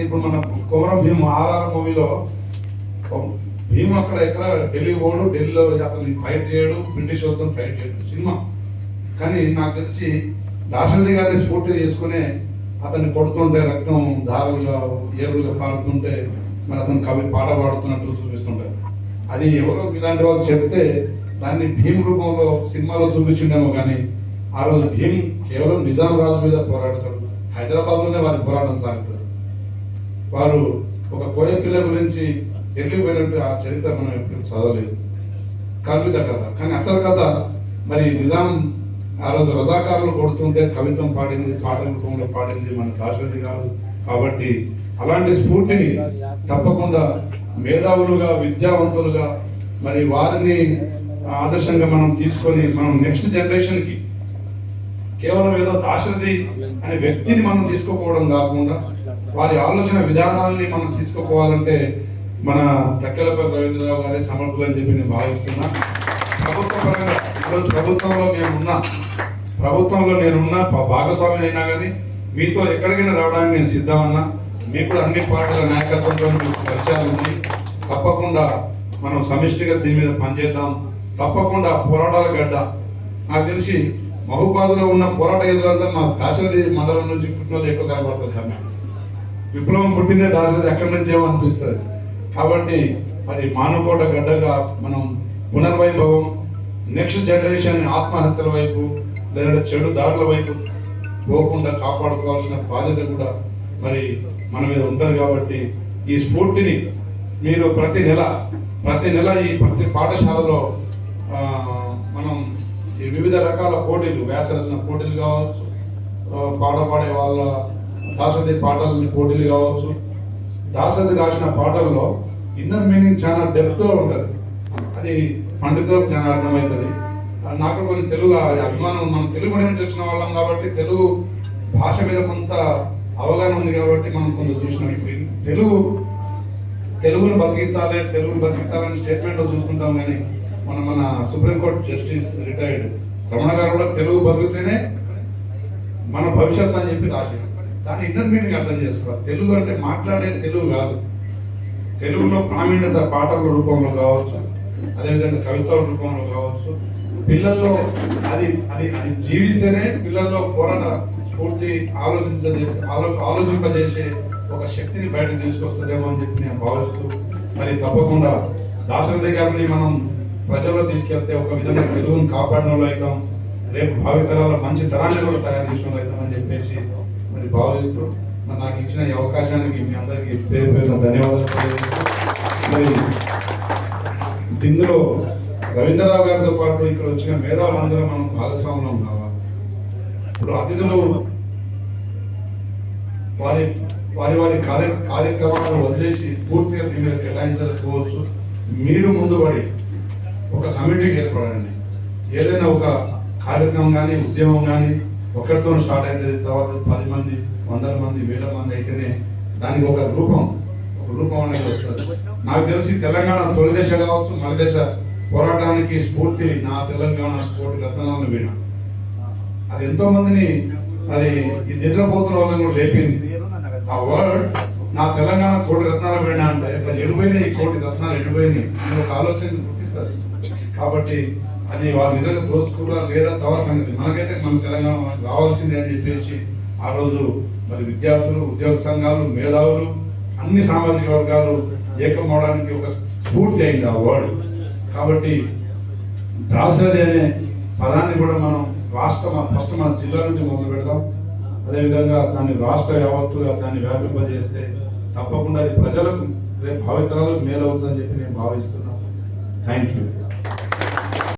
ఇప్పుడు మన కొమరం భీమ్ ఆర్ఆర్ మూవీలో భీమ్ అక్కడ ఎక్కడ ఢిల్లీ పోడు, ఢిల్లీలో అతన్ని ఫైట్ చేయడు, బ్రిటిష్ వాళ్ళతో ఫైట్ చేయడు సినిమా. కానీ నాకు తెలిసి దాశరథి గారిని స్ఫూర్తి చేసుకునే అతన్ని కొడుతుంటే రక్తం దారులుగా ఏరులుగా పారుతుంటే మరి అతను కవి పాట పాడుతున్నట్టు చూపిస్తుంటారు. అది ఎవరో ఇలాంటి వాళ్ళు చెప్తే దాన్ని భీమ్ రూపంలో సినిమాలో చూపించిండేమో. కానీ ఆ రోజు భీమ్ కేవలం నిజాం రాజు మీద పోరాడతాడు. హైదరాబాద్లోనే వారి పోరాటం సాగుతారు. వారు ఒక కోయ పిల్ల గురించి వెళ్ళిపోయినట్టు ఆ చరిత్ర మనం ఎప్పుడు చదవలేదు, కల్పిత కథ. కానీ అసలు కథ మరి నిజాం ఆ రోజు రజాకారులు కొడుతుంటే కవిత్వం పాడింది, పాటల రూపంలో పాడింది మన దాశరథి గారు. కాబట్టి అలాంటి స్ఫూర్తిని తప్పకుండా మేధావులుగా, విద్యావంతులుగా మరి వారిని ఆదర్శంగా మనం తీసుకొని మనం నెక్స్ట్ జనరేషన్కి కేవలం ఏదో దాశరథి అనే వ్యక్తిని మనం తీసుకోపోవడం కాకుండా వారి ఆలోచన విధానాలని మనం తీసుకోపోవాలంటే మన టక్కెలపల్లి రవీంద్రరావు గారే సమర్థులు అని చెప్పి నేను భావిస్తున్నా. ప్రభుత్వ పరంగా ఈరోజు ప్రభుత్వంలో నేనున్నా భాగస్వామి అయినా కానీ మీతో ఎక్కడికైనా రావడానికి నేను సిద్ధమన్నా. మీకు కూడా అన్ని పార్టీల నాయకత్వంతో పరిచయాలు ఉంది. తప్పకుండా మనం సమిష్టిగా దీని మీద పనిచేద్దాం. తప్పకుండా పోరాటాల గడ్డ. నాకు తెలిసి మహబూబాద్లో ఉన్న పోరాట ఎదురంతా మా దాశరథి మండలం నుంచి పుట్టిన వాళ్ళు ఎక్కువ కనబడుతుంది సార్. విప్లవం పుట్టిందే దాశరథి ఎక్కడి నుంచి ఏమనిపిస్తుంది. కాబట్టి మరి మానుకోట గడ్డగా మనం పునర్వైభవం, నెక్స్ట్ జనరేషన్ ఆత్మహత్యల వైపు లేదా చెడు దాడుల వైపు పోకుండా కాపాడుకోవాల్సిన బాధ్యత కూడా మరి మన మీద ఉంటుంది. కాబట్టి ఈ స్ఫూర్తిని మీరు ప్రతి నెల ఈ ప్రతి పాఠశాలలో మనం ఈ వివిధ రకాల పోటీలు, వ్యాసరచన పోటీలు కావచ్చు, పాట పాడే వాళ్ళ దాశరథి పాటలని పోటీలు కావచ్చు. దాశరథి రాసిన పాటల్లో ఇన్నర్ మీనింగ్ చాలా డెప్త్లో ఉంటుంది. అది పండితులకు చాలా అర్థమవుతుంది. నాకు కొన్ని తెలుగు అభిమానం, మనం తెలుగు మీడియం తెలిసిన వాళ్ళం కాబట్టి తెలుగు భాష మీద కొంత అవగాహన ఉంది కాబట్టి మనం కొంత చూసినాం. తెలుగును బతికించాలని స్టేట్మెంట్లో చూస్తుంటాం. కానీ మన సుప్రీంకోర్టు జస్టిస్ రిటైర్డ్ రమణ గారు కూడా తెలుగు బతికితేనే మన భవిష్యత్తు అని చెప్పి రాశారు. దాని ఇన్నర్ మీనింగ్ అర్థం చేసుకోవాలి. తెలుగు అంటే మాట్లాడే తెలుగు కాదు. తెలుగులో ప్రావీణ్యత పాటల రూపంలో కావచ్చు, అదేవిధంగా కవితల రూపంలో కావచ్చు. పిల్లల్లో అది అది అది జీవిస్తేనే పిల్లల్లో పోరాట స్ఫూర్తి ఆలోచింపజేసే ఒక శక్తిని బయటకు తీసుకొస్తుందేమో అని చెప్పి నేను భావిస్తూ మరి తప్పకుండా దాశరథి గారిని మనం ప్రజల్లో తీసుకెళ్తే ఒక విధంగా తెలుగును కాపాడిన వాళ్ళు అవుతాం. రేపు భావితరాల మంచి తరాన్ని కూడా తయారు చేసిన వాళ్ళు అవుతామని చెప్పేసి మరి భావిస్తూ మరి నాకు ఇచ్చిన ఈ అవకాశానికి మీ అందరికీ పేరు పేరున ధన్యవాదాలు తెలియజేస్తూ మరి ఇందులో రవీంద్రరావు గారితో పాటు ఇక్కడ వచ్చిన మేధావులందరూ మనం భాగస్వామ్యం కావాలి. ఇప్పుడు అతిథులు వారి కార్యక్రమాలను వదిలేసి పూర్తిగా దీని మీద కేటాయించకపోవచ్చు. మీరు ముందుపడి ఒక కమిటీకి ఏర్పడండి. ఏదైనా ఒక కార్యక్రమం కానీ ఉద్యమం కానీ ఒకరితో స్టార్ట్ అయితే తర్వాత 10 మంది, 100 మంది, 1000 మంది అయితేనే దానికి ఒక రూపం అనేది వస్తుంది. నాకు తెలిసి తెలంగాణ తొలి దశ కావచ్చు, మన దశ పోరాటానికి స్ఫూర్తి నా తెలంగాణ కోటి రత్నాలను వీణ. అది ఎంతో మందిని అది ఈ నిద్రపోతున్న వాళ్ళని కూడా లేపింది. ఆ వర్డ్ నా తెలంగాణ కోటి రత్నాల వీణ అంటే ఎడిపోయినాయి, ఈ కోటి రత్నాలు ఎడిపోయినాయి అని ఒక ఆలోచన గుర్తిస్తుంది. కాబట్టి అది వాళ్ళ నిజంగా దోచుకున్నా లేదా తవ సంగతి. మనకైతే మన తెలంగాణ మనకు రావాల్సిందే అని చెప్పేసి ఆ రోజు మరి విద్యార్థులు, ఉద్యోగ సంఘాలు, మేధావులు, అన్ని సామాజిక వర్గాలు ఏకం అవడానికి ఒక స్ఫూర్తి అయింది ఆ వర్డ్. కాబట్టి దాశరథి అనే పదాన్ని కూడా మనం ఫస్ట్ మన జిల్లా నుంచి మొదలు పెడతాం. అదేవిధంగా దాన్ని రాష్ట్ర యావత్తుగా దాన్ని వ్యాపింపజేస్తే తప్పకుండా అది ప్రజలకు రేపు భావితరాలకు మేలు అవుతుందని చెప్పి నేను భావిస్తున్నాను. Thank you.